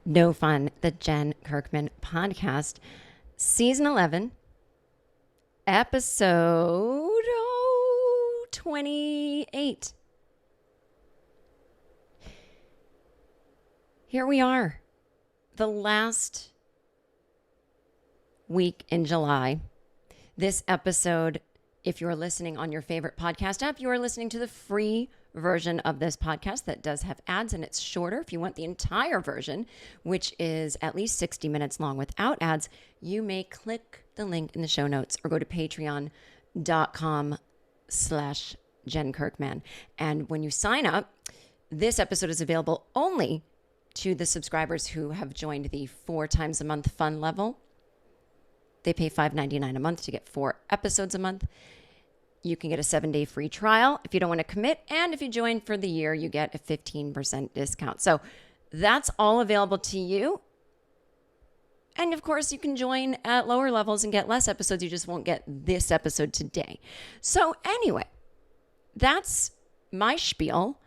No Fun, the Jen Kirkman podcast, season 11, episode 28. Here we are, the last week in July. This episode, if you're listening on your favorite podcast app, you are listening to the free version of this podcast that does have ads, and it's shorter. If you want the entire version, which is at least 60 minutes long without ads, you may click the link in the show notes or go to patreon.com/Jen Kirkman. And when you sign up, this episode is available only to the subscribers who have joined the 4 times a month fun level. They pay $5.99 a month to get 4 episodes a month. You can get a 7-day free trial if you don't want to commit. And if you join for the year, you get a 15% discount. So that's all available to you. And of course, you can join at lower levels and get less episodes. You just won't get this episode today. So anyway, that's my spiel.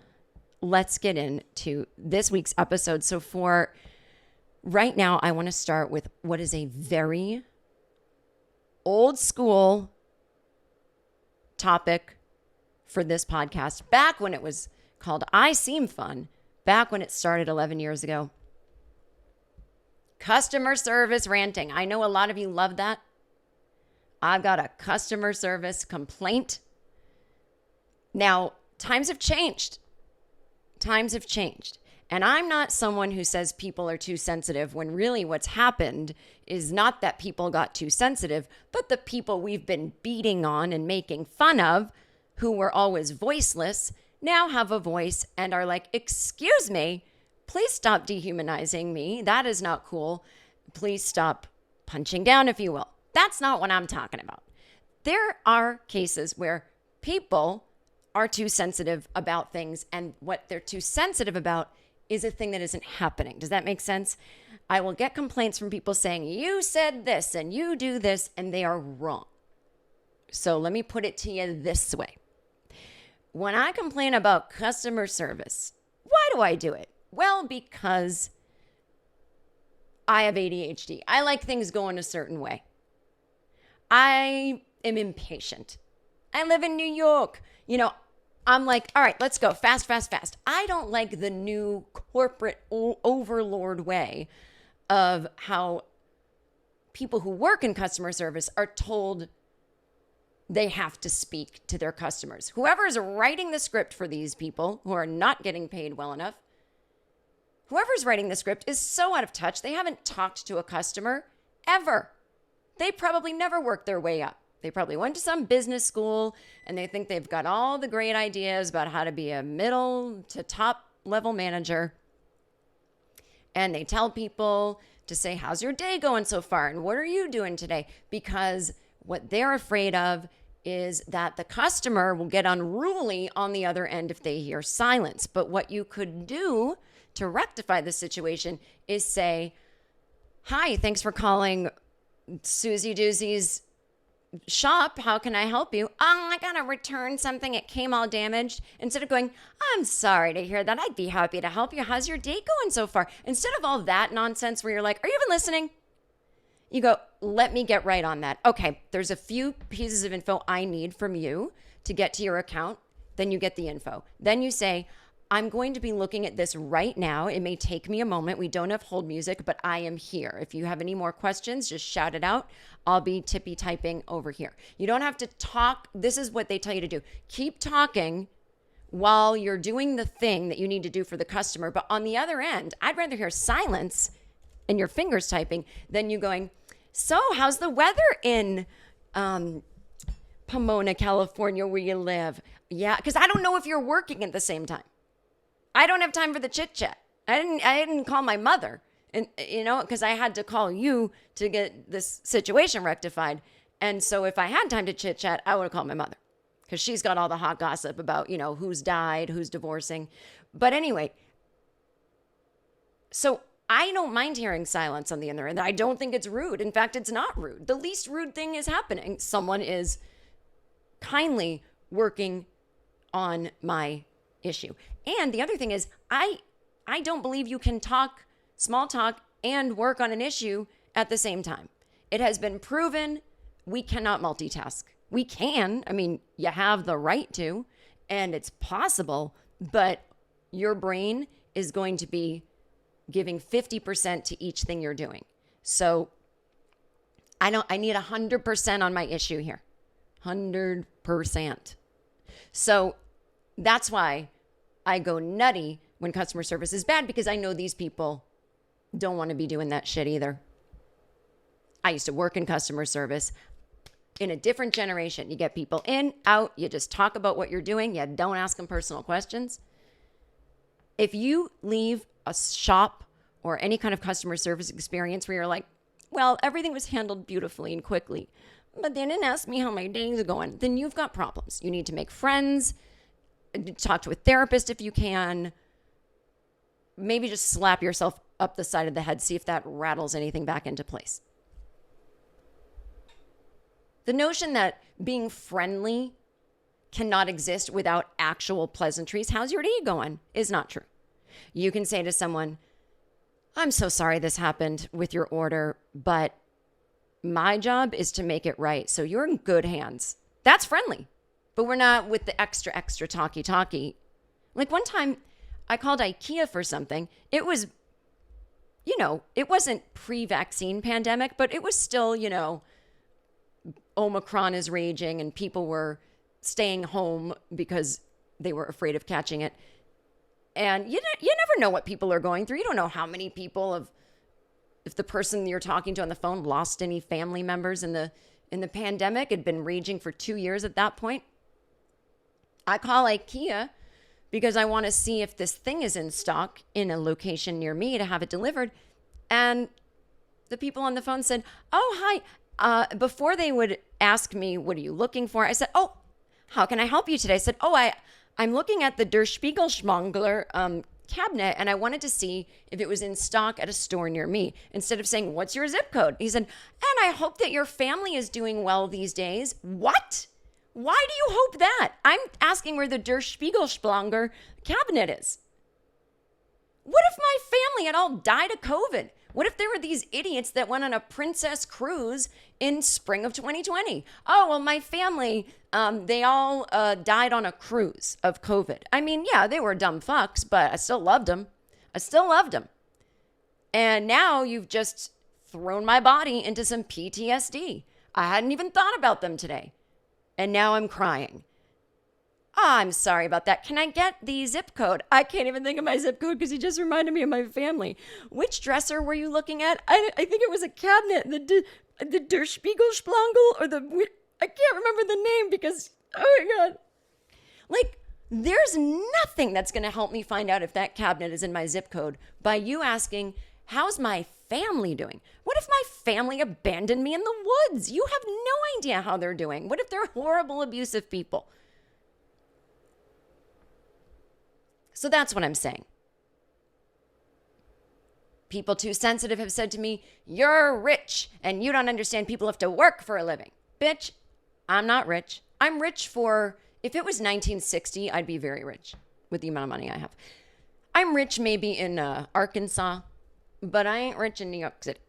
Let's get into this week's episode. So for right now, I want to start with what is a very old school topic for this podcast. Back when it was called I Seem Fun, back when it started 11 years ago. Customer service ranting. I know a lot of you love that. I've got a customer service complaint. Now, times have changed. Times have changed. And I'm not someone who says people are too sensitive when really what's happened is not that people got too sensitive, but the people we've been beating on and making fun of, who were always voiceless, now have a voice and are like, excuse me, please stop dehumanizing me. That is not cool. Please stop punching down, if you will. That's not what I'm talking about. There are cases where people are too sensitive about things, and what they're too sensitive about is a thing that isn't happening. Does that make sense? I will get complaints from people saying, you said this and you do this, and they are wrong. So let me put it to you this way. When I complain about customer service, why do I do it? Well, because I have ADHD. I like things going a certain way. I am impatient. I live in New York. I'm like, all right, let's go fast, fast, fast. I don't like the new corporate overlord way of how people who work in customer service are told they have to speak to their customers. Whoever is writing the script for these people who are not getting paid well enough, whoever's writing the script is so out of touch. They haven't talked to a customer ever. They probably never worked their way up. They probably went to some business school and they think they've got all the great ideas about how to be a middle to top level manager. And they tell people to say, how's your day going so far? And what are you doing today? Because what they're afraid of is that the customer will get unruly on the other end if they hear silence. But what you could do to rectify the situation is say, hi, thanks for calling Susie Doosie's shop. How can I help you? Oh, I gotta return something. It came all damaged. Instead of going, I'm sorry to hear that. I'd be happy to help you. How's your day going so far? Instead of all that nonsense where you're like, are you even listening? You go, let me get right on that. Okay, there's a few pieces of info I need from you to get to your account. Then you get the info. Then you say, I'm going to be looking at this right now. It may take me a moment. We don't have hold music, but I am here. If you have any more questions, just shout it out. I'll be tippy typing over here. You don't have to talk. This is what they tell you to do. Keep talking while you're doing the thing that you need to do for the customer. But on the other end, I'd rather hear silence and your fingers typing than you going, so how's the weather in Pomona, California, where you live? Yeah, because I don't know if you're working at the same time. I don't have time for the chit chat. I didn't call my mother, and because I had to call you to get this situation rectified. And so if I had time to chit chat, I would have called my mother because she's got all the hot gossip about, who's died, who's divorcing. But anyway, so I don't mind hearing silence on the other end. I don't think it's rude. In fact, it's not rude. The least rude thing is happening. Someone is kindly working on my issue. And the other thing is, I don't believe you can talk small talk and work on an issue at the same time. It has been proven we cannot multitask. We can. I mean, you have the right to, and it's possible, but your brain is going to be giving 50% to each thing you're doing. So I need 100% on my issue here. 100%. So that's why I go nutty when customer service is bad, because I know these people don't want to be doing that shit either. I used to work in customer service in a different generation. You get people in, out, you just talk about what you're doing. You don't ask them personal questions. If you leave a shop or any kind of customer service experience where you're like, well, everything was handled beautifully and quickly, but they didn't ask me how my days are going, then you've got problems. You need to make friends, talk to a therapist if you can. Maybe just slap yourself up the side of the head, see if that rattles anything back into place. The notion that being friendly cannot exist without actual pleasantries, how's your day going, is not true. You can say to someone, I'm so sorry this happened with your order, but my job is to make it right. So you're in good hands. That's friendly. But we're not with the extra talky. Like one time I called IKEA for something. It was, it wasn't pre-vaccine pandemic, but it was still, Omicron is raging and people were staying home because they were afraid of catching it. And you never know what people are going through. You don't know how many people if the person you're talking to on the phone lost any family members in the pandemic. It had been raging for 2 years at that point. I call IKEA because I want to see if this thing is in stock in a location near me to have it delivered. And the people on the phone said, oh, hi. Before they would ask me, what are you looking for? I said, oh, how can I help you today? I said, oh, I'm looking at the Der Spiegelschmangler cabinet, and I wanted to see if it was in stock at a store near me, instead of saying, what's your zip code? He said, and I hope that your family is doing well these days. What? Why do you hope that? I'm asking where the Der Spiegelschmangler cabinet is. What if my family had all died of COVID? What if there were these idiots that went on a princess cruise in spring of 2020? Oh, well, my family, they all died on a cruise of COVID. I mean, yeah, they were dumb fucks, but I still loved them. And now you've just thrown my body into some PTSD. I hadn't even thought about them today. And now I'm crying. Oh, I'm sorry about that. Can I get the zip code? I can't even think of my zip code because you just reminded me of my family. Which dresser were you looking at? I think it was a cabinet. The Der Spiegelschmangel or I can't remember the name because, oh my God. Like, there's nothing that's going to help me find out if that cabinet is in my zip code by you asking, how's my family doing? What if my family abandoned me in the woods? You have no idea how they're doing. What if they're horrible, abusive people? So that's what I'm saying. People too sensitive have said to me, you're rich and you don't understand people have to work for a living. Bitch, I'm not rich. I'm rich if it was 1960, I'd be very rich with the amount of money I have. I'm rich maybe in Arkansas, but I ain't rich in New York City.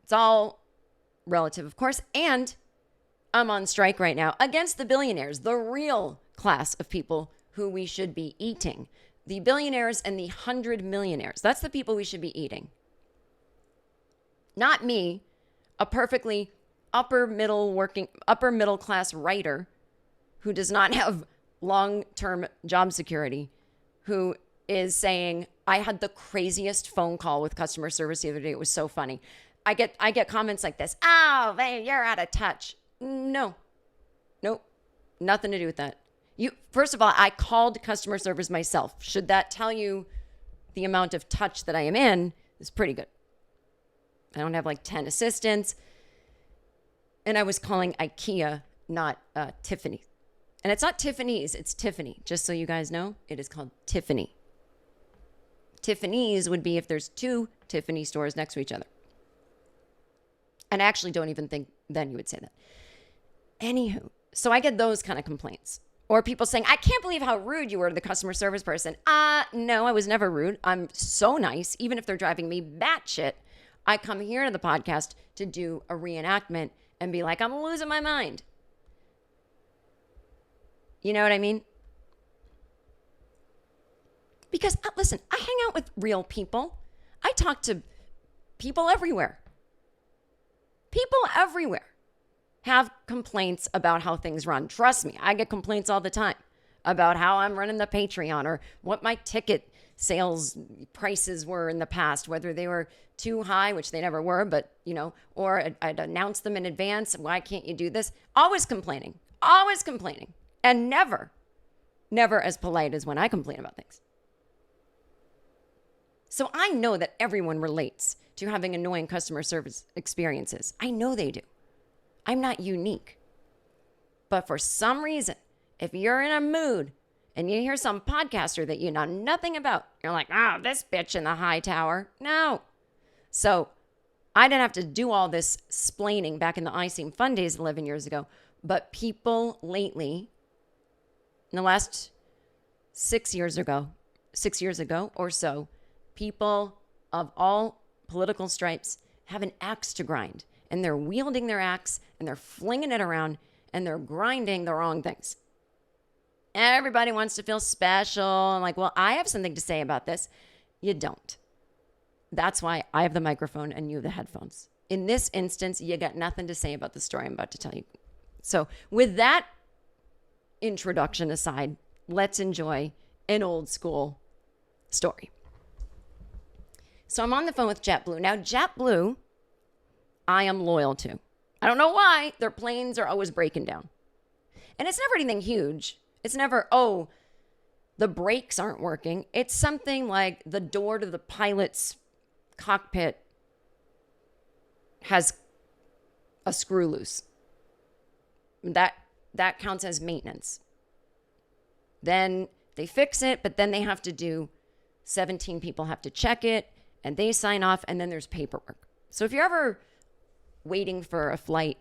It's all relative, of course. And I'm on strike right now against the billionaires, the real class of people who we should be eating. The billionaires and the 100 millionaires. That's the people we should be eating. Not me, a perfectly upper middle class writer who does not have long-term job security, who is saying, I had the craziest phone call with customer service the other day. It was so funny. I get comments like this. Oh, babe, you're out of touch. No. Nope. Nothing to do with that. First of all, I called customer service myself. Should that tell you the amount of touch that I am in? It's pretty good. I don't have like 10 assistants. And I was calling IKEA, not Tiffany. And it's not Tiffany's, it's Tiffany. Just so you guys know, it is called Tiffany. Tiffany's would be if there's 2 Tiffany stores next to each other. And I actually don't even think then you would say that. Anywho, so I get those kind of complaints. Or people saying, I can't believe how rude you were to the customer service person. No, I was never rude. I'm so nice. Even if they're driving me batshit, I come here to the podcast to do a reenactment and be like, I'm losing my mind. You know what I mean? Because, listen, I hang out with real people. I talk to people everywhere. People everywhere have complaints about how things run. Trust me, I get complaints all the time about how I'm running the Patreon or what my ticket sales prices were in the past, whether they were too high, which they never were, but, or I'd announce them in advance. Why can't you do this? Always complaining, and never as polite as when I complain about things. So I know that everyone relates to having annoying customer service experiences. I know they do. I'm not unique. But for some reason, if you're in a mood and you hear some podcaster that you know nothing about, you're like, this bitch in the high tower. No. So I didn't have to do all this splaining back in the I Seem Fun days 11 years ago. But people lately, in the last 6 years ago or so, people of all political stripes have an axe to grind. And they're wielding their axe and they're flinging it around and they're grinding the wrong things. Everybody wants to feel special and like, well, I have something to say about this. You don't. That's why I have the microphone and you have the headphones. In this instance, you got nothing to say about the story I'm about to tell you. So with that introduction aside, let's enjoy an old school story. So I'm on the phone with JetBlue. Now, JetBlue, I am loyal to. I don't know why. Their planes are always breaking down. And it's never anything huge. It's never, the brakes aren't working. It's something like the door to the pilot's cockpit has a screw loose. That counts as maintenance. Then they fix it, but then they have to do 17 people have to check it and they sign off and then there's paperwork. So if you're ever waiting for a flight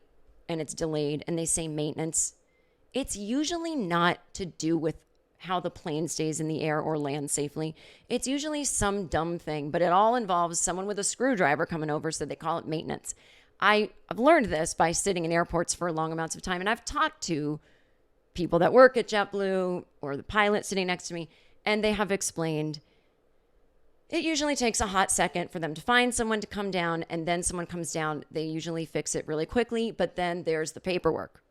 and it's delayed and they say maintenance, it's usually not to do with how the plane stays in the air or lands safely. It's usually some dumb thing, but it all involves someone with a screwdriver coming over, so they call it maintenance. I've learned this by sitting in airports for long amounts of time, and I've talked to people that work at JetBlue or the pilot sitting next to me, and they have explained it usually takes a hot second for them to find someone to come down, and then someone comes down. They usually fix it really quickly, but then there's the paperwork.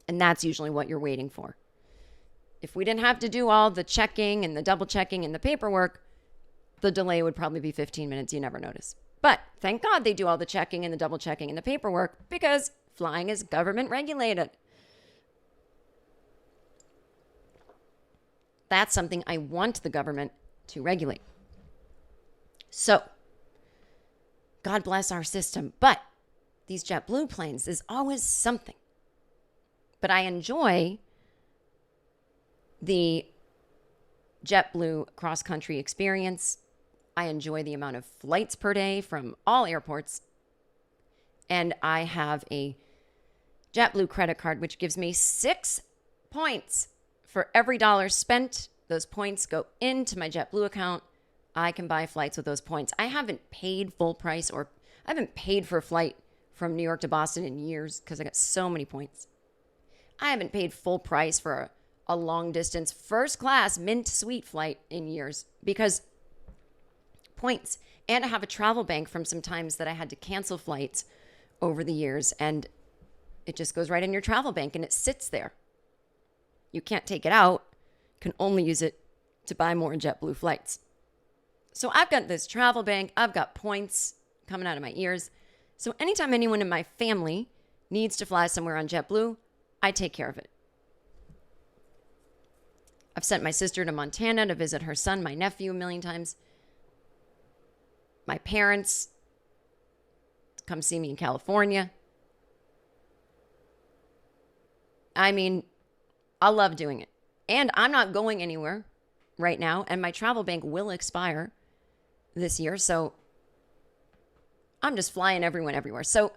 And that's usually what you're waiting for. If we didn't have to do all the checking and the double checking and the paperwork, the delay would probably be 15 minutes. You never notice. But thank God they do all the checking and the double checking and the paperwork because flying is government regulated. That's something I want the government to regulate. So, God bless our system. But these JetBlue planes, there's always something. But I enjoy the JetBlue cross-country experience. I enjoy the amount of flights per day from all airports. And I have a JetBlue credit card, which gives me 6 points for every dollar spent. Those points go into my JetBlue account. I can buy flights with those points. I haven't paid full price, or I haven't paid for a flight from New York to Boston in years because I got so many points. I haven't paid full price for a long distance first class mint suite flight in years because points. And I have a travel bank from some times that I had to cancel flights over the years, and it just goes right in your travel bank and it sits there. You can't take it out. You can only use it to buy more JetBlue flights. So I've got this travel bank. I've got points coming out of my ears. So anytime anyone in my family needs to fly somewhere on JetBlue, I take care of it. I've sent my sister to Montana to visit her son, my nephew, a million times. My parents come see me in California. I mean, I love doing it. And I'm not going anywhere right now, and my travel bank will expire this year, so I'm just flying everyone everywhere. So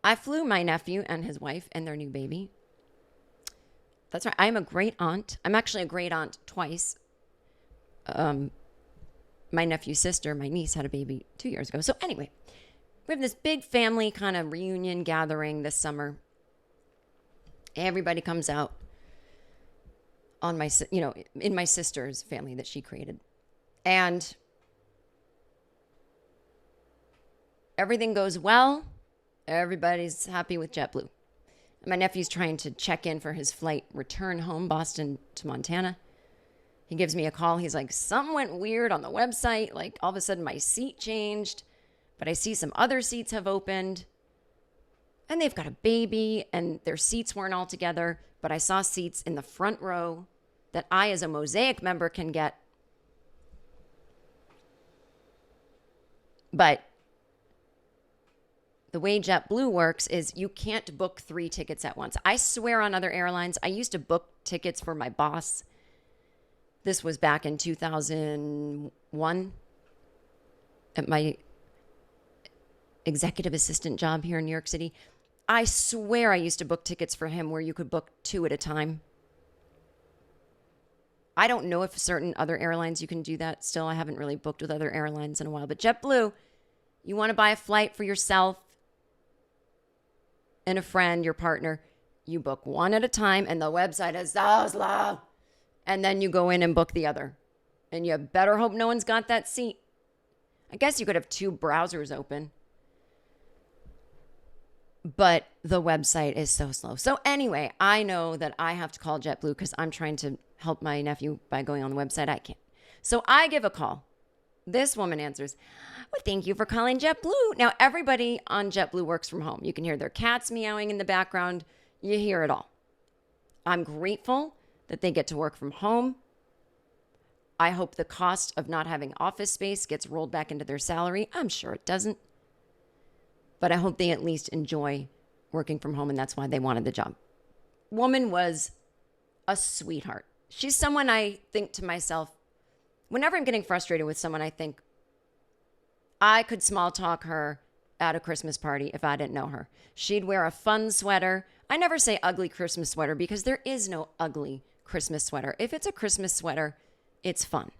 I flew my nephew and his wife and their new baby That's right. I'm a great aunt. I'm actually a great aunt twice. My nephew's sister, my niece, had a baby 2 years ago. So anyway, we have this big family kind of reunion gathering this summer. Everybody comes out on my, in my sister's family that she created. And everything goes well. Everybody's happy with JetBlue. My nephew's trying to check in for his flight return home, Boston to Montana. He gives me a call. He's like, something went weird on the website. Like, all of a sudden my seat changed, but I see some other seats have opened. And they've got a baby, and their seats weren't all together, but I saw seats in the front row that I, as a Mosaic member, can get. But the way JetBlue works is you can't book 3 tickets at once. I swear on other airlines, I used to book tickets for my boss. This was back in 2001 at my executive assistant job here in New York City. I swear I used to book tickets for him where you could book 2 at a time. I don't know if certain other airlines you can do that still. I haven't really booked with other airlines in a while. But JetBlue, you want to buy a flight for yourself and a friend, your partner, you book 1 at a time, and the website is so slow. And then you go in and book the other. And you better hope no one's got that seat. I guess you could have 2 browsers open. But the website is so slow. So anyway, I know that I have to call JetBlue because I'm trying to help my nephew by going on the website. I can't. So I give a call. This woman answers, well, thank you for calling JetBlue. Now, everybody on JetBlue works from home. You can hear their cats meowing in the background. You hear it all. I'm grateful that they get to work from home. I hope the cost of not having office space gets rolled back into their salary. I'm sure it doesn't. But I hope they at least enjoy working from home, and that's why they wanted the job. Woman was a sweetheart. She's someone I think to myself, whenever I'm getting frustrated with someone, I think I could small talk her at a Christmas party if I didn't know her. She'd wear a fun sweater. I never say ugly Christmas sweater because there is no ugly Christmas sweater. If it's a Christmas sweater, it's fun.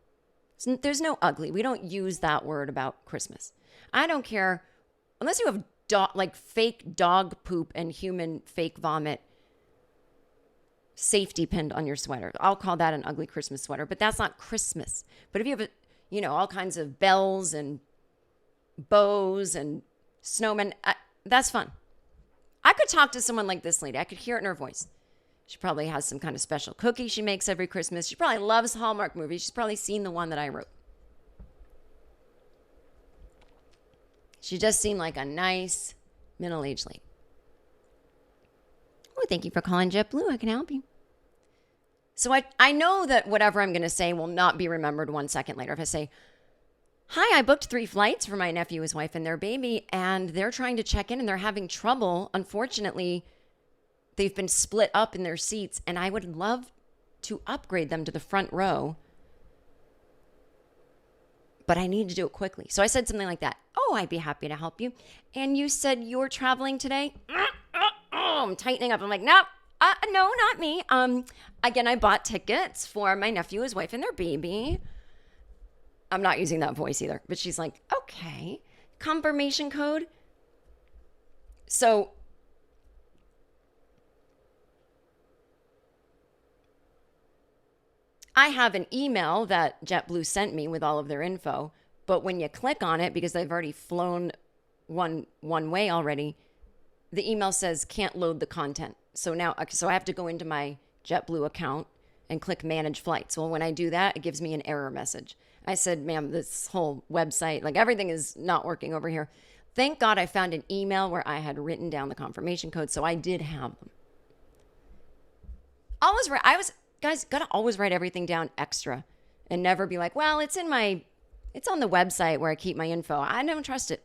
There's no ugly. We don't use that word about Christmas. I don't care. Unless you have fake dog poop and human fake vomit safety pinned on your sweater, I'll call that an ugly Christmas sweater, but that's not Christmas. But if you have, all kinds of bells and bows and snowmen, that's fun. I could talk to someone like this lady. I could hear it in her voice. She probably has some kind of special cookie she makes every Christmas. She probably loves Hallmark movies. She's probably seen the one that I wrote. She just seemed like a nice middle-aged lady. Oh, thank you for calling JetBlue. I can help you. So I know that whatever I'm going to say will not be remembered 1 second later. If I say, hi, I booked 3 flights for my nephew, his wife, and their baby, and they're trying to check in and they're having trouble. Unfortunately, they've been split up in their seats, and I would love to upgrade them to the front row, but I need to do it quickly. So I said something like that. Oh, I'd be happy to help you. And you said you're traveling today? I'm tightening up. I'm like, no, not me. Again, I bought tickets for my nephew, his wife, and their baby. I'm not using that voice either. But she's like, okay, confirmation code. So I have an email that JetBlue sent me with all of their info. But when you click on it, because they've already flown one way already, the email says can't load the content. So I have to go into my JetBlue account and click manage flights. Well, when I do that, it gives me an error message. I said, ma'am, this whole website, everything is not working over here. Thank God I found an email where I had written down the confirmation code, so I did have them. Guys, gotta always write everything down extra and never be like, well, it's on the website where I keep my info. I don't trust it.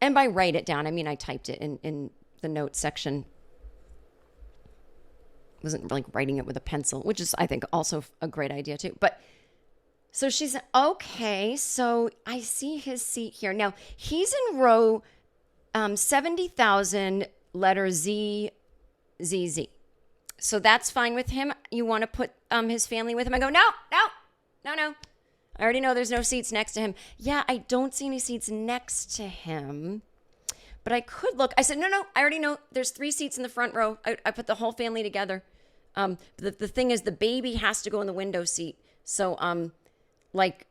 And by write it down, I mean I typed it in the notes section. Wasn't like writing it with a pencil, which is, I think, also a great idea too. But so she said, okay, so I see his seat here. Now, he's in row 70,000 letter Z. So that's fine with him. You want to put his family with him? I go, no. I already know there's no seats next to him. Yeah, I don't see any seats next to him, but I could look. I said, no, I already know there's 3 seats in the front row. I put the whole family together. The thing is, the baby has to go in the window seat. So, like,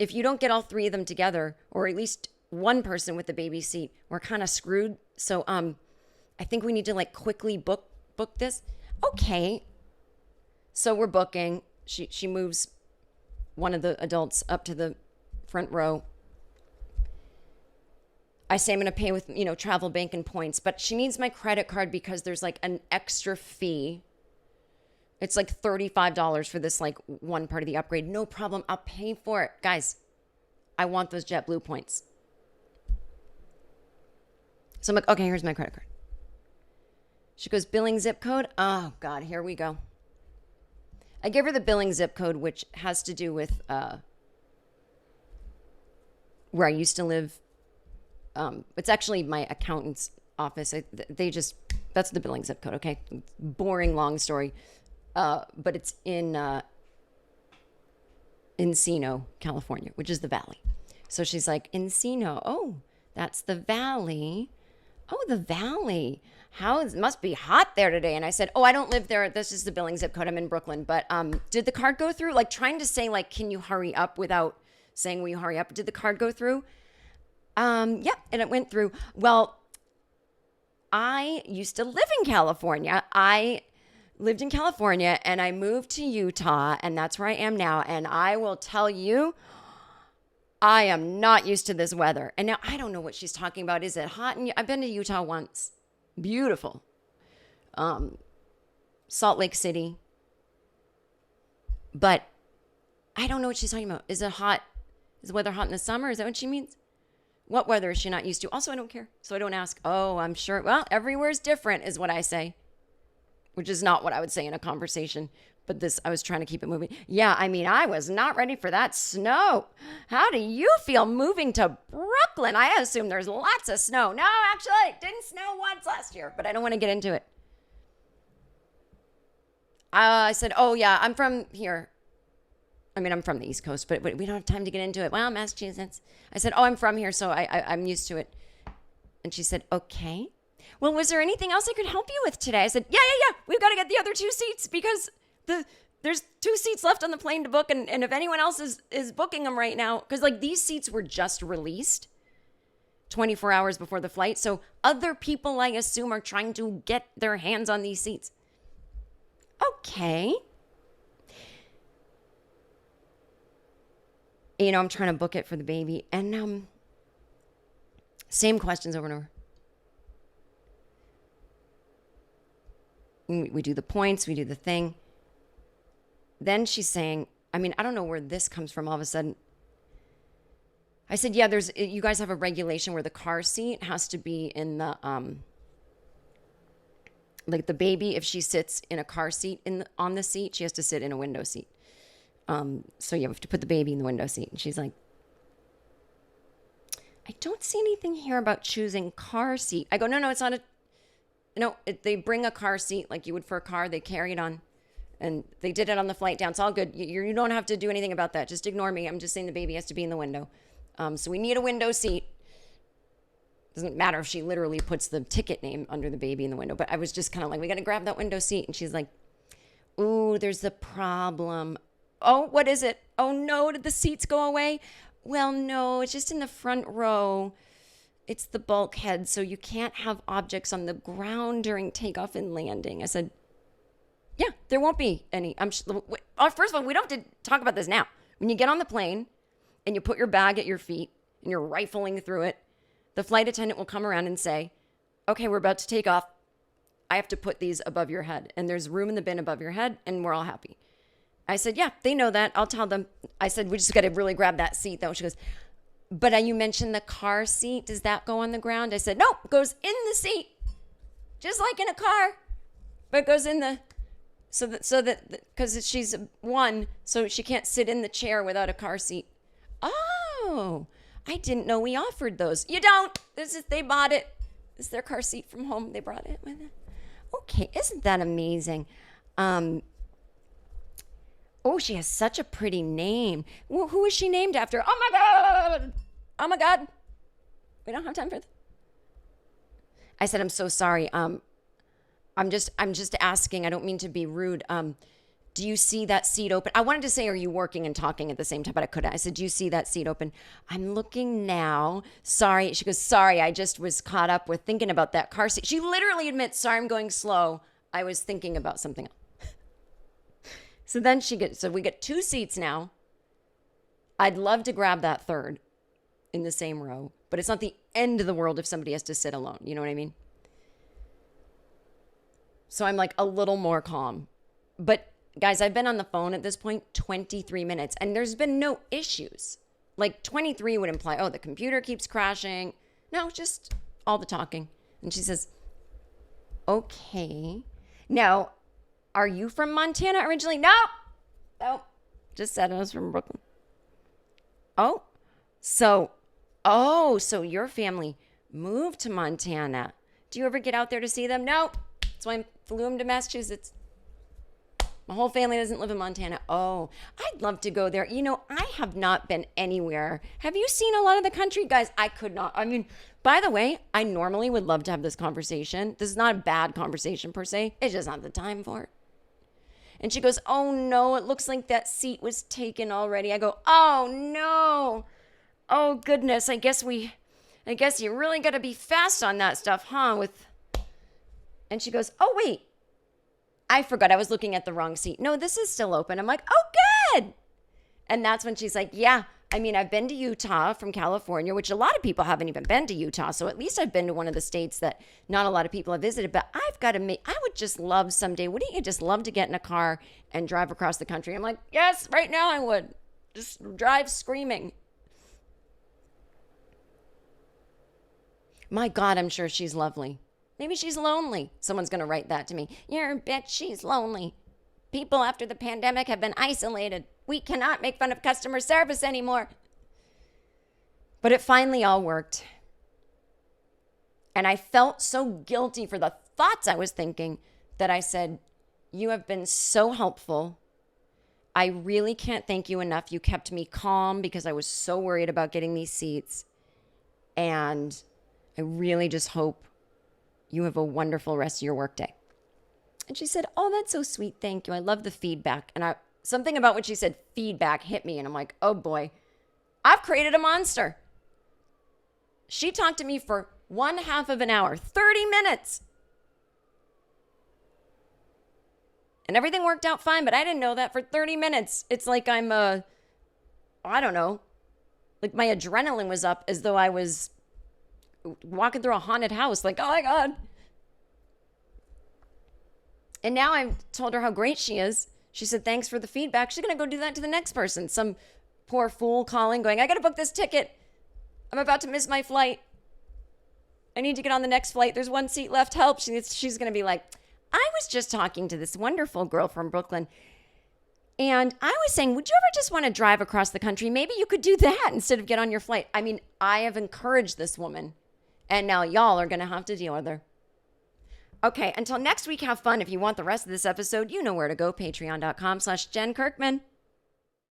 if you don't get all 3 of them together, or at least one person with the baby seat, we're kind of screwed. So, I think we need to like quickly book this. Okay. So we're booking. She moves one of the adults up to the front row. I say I'm going to pay with, travel bank and points, but she needs my credit card because there's like an extra fee. It's like $35 for this like one part of the upgrade. No problem. I'll pay for it. Guys, I want those JetBlue points. So I'm like, okay, here's my credit card. She goes, billing zip code. Oh God, here we go. I give her the billing zip code, which has to do with where I used to live. It's actually my accountant's office. That's the billing zip code. Okay. Boring, long story. But it's in Encino, California, which is the valley. So she's like, Encino. Oh, that's the valley. Oh, the valley. It must be hot there today. And I said, oh, I don't live there. This is the billing zip code. I'm in Brooklyn. But did the card go through? Like trying to say, like, can you hurry up without saying, will you hurry up? Did the card go through? Yeah, and it went through. Well, I used to live in California. I lived in California and I moved to Utah, and that's where I am now. And I will tell you, I am not used to this weather. And now I don't know what she's talking about. Is it hot? I've been to Utah once. Beautiful. Salt Lake City. But I don't know what she's talking about. Is it hot? Is the weather hot in the summer? Is that what she means? What weather is she not used to? Also, I don't care. So I don't ask. Oh, I'm sure. Well, everywhere's different is what I say. Which is not what I would say in a conversation. But I was trying to keep it moving. Yeah, I mean, I was not ready for that snow. How do you feel moving to Brooklyn? I assume there's lots of snow. No, actually, it didn't snow once last year, but I don't want to get into it. I said, oh, yeah, I'm from here. I mean, I'm from the East Coast, but we don't have time to get into it. Well, Massachusetts. I said, oh, I'm from here, so I'm used to it. And she said, okay. Well, was there anything else I could help you with today? I said, yeah. We've got to get the other 2 seats because there's 2 seats left on the plane to book, and if anyone else is booking them right now, because like these seats were just released 24 hours before the flight, so other people, I assume, are trying to get their hands on these seats. Okay. I'm trying to book it for the baby, and same questions over and over. We do the points, we do the thing. Then she's saying, I mean, I don't know where this comes from all of a sudden. I said, yeah, you guys have a regulation where the car seat has to be in the, like the baby, if she sits in a car seat on the seat, she has to sit in a window seat. So you have to put the baby in the window seat. And she's like, I don't see anything here about choosing car seat. I go, no, it's not they bring a car seat like you would for a car. They carry it on. And they did it on the flight down. It's all good. You don't have to do anything about that. Just ignore me. I'm just saying the baby has to be in the window. So we need a window seat. Doesn't matter if she literally puts the ticket name under the baby in the window. But I was just kind of like, we got to grab that window seat. And she's like, ooh, there's a problem. Oh, what is it? Oh, no, did the seats go away? Well, no, it's just in the front row. It's the bulkhead, so you can't have objects on the ground during takeoff and landing. I said, yeah, there won't be any. First of all, we don't have to talk about this now. When you get on the plane and you put your bag at your feet and you're rifling through it, the flight attendant will come around and say, okay, we're about to take off. I have to put these above your head. And there's room in the bin above your head, and we're all happy. I said, yeah, they know that. I'll tell them. I said, we just got to really grab that seat, though. She goes, but you mentioned the car seat. Does that go on the ground? I said, no, it goes in the seat, just like in a car. But it goes in the, so that because she's 1, so she can't sit in the chair without a car seat. Oh, I didn't know we offered those. You don't. They bought it. It's their car seat from home. They brought it with it. Okay, isn't that amazing? Oh, she has such a pretty name. Well, who is she named after? Oh my God. Oh my God. We don't have time for this. I said, I'm so sorry. I'm just asking. I don't mean to be rude. Do you see that seat open? I wanted to say, are you working and talking at the same time? But I couldn't. I said, do you see that seat open? I'm looking now. Sorry. She goes, sorry. I just was caught up with thinking about that car seat. She literally admits, sorry, I'm going slow. I was thinking about something else. So then we get 2 seats now. I'd love to grab that third in the same row, but it's not the end of the world if somebody has to sit alone. You know what I mean? So I'm like a little more calm. But guys, I've been on the phone at this point 23 minutes and there's been no issues. Like 23 would imply, oh, the computer keeps crashing. No, just all the talking. And she says, okay. Now, are you from Montana originally? No. Just said I was from Brooklyn. So your family moved to Montana. Do you ever get out there to see them? No. That's why I flew them to Massachusetts. My whole family doesn't live in Montana. Oh, I'd love to go there. You know, I have not been anywhere. Have you seen a lot of the country? Guys, I could not. I mean, by the way, I normally would love to have this conversation. This is not a bad conversation per se. It's just not the time for it. And she goes, oh no, it looks like that seat was taken already. I go, oh no. Oh goodness. I guess you really got to be fast on that stuff, huh? And she goes, oh wait. I forgot I was looking at the wrong seat. No, this is still open. I'm like, oh good. And that's when she's like, yeah, I mean, I've been to Utah from California, which a lot of people haven't even been to Utah. So at least I've been to one of the states that not a lot of people have visited. But I would just love someday, wouldn't you just love to get in a car and drive across the country? I'm like, yes, right now I would. Just drive screaming. My God, I'm sure she's lovely. Maybe she's lonely. Someone's going to write that to me. You're a bitch, she's lonely. People after the pandemic have been isolated. We cannot make fun of customer service anymore. But it finally all worked. And I felt so guilty for the thoughts I was thinking that I said, you have been so helpful. I really can't thank you enough. You kept me calm because I was so worried about getting these seats. And I really just hope you have a wonderful rest of your workday. And she said, oh, that's so sweet. Thank you. I love the feedback. And something about what she said, feedback, hit me. And I'm like, oh boy, I've created a monster. She talked to me for 1/2 of an hour, 30 minutes. And everything worked out fine, but I didn't know that for 30 minutes. It's like I don't know, like my adrenaline was up as though I was walking through a haunted house. Like, oh my God. And now I've told her how great she is. She said, thanks for the feedback. She's going to go do that to the next person. Some poor fool calling, going, I got to book this ticket. I'm about to miss my flight. I need to get on the next flight. There's 1 seat left. Help. She's going to be like, I was just talking to this wonderful girl from Brooklyn. And I was saying, would you ever just want to drive across the country? Maybe you could do that instead of get on your flight. I mean, I have encouraged this woman. And now y'all are going to have to deal with her. Okay, until next week, have fun. If you want the rest of this episode, you know where to go. Patreon.com/Jen Kirkman.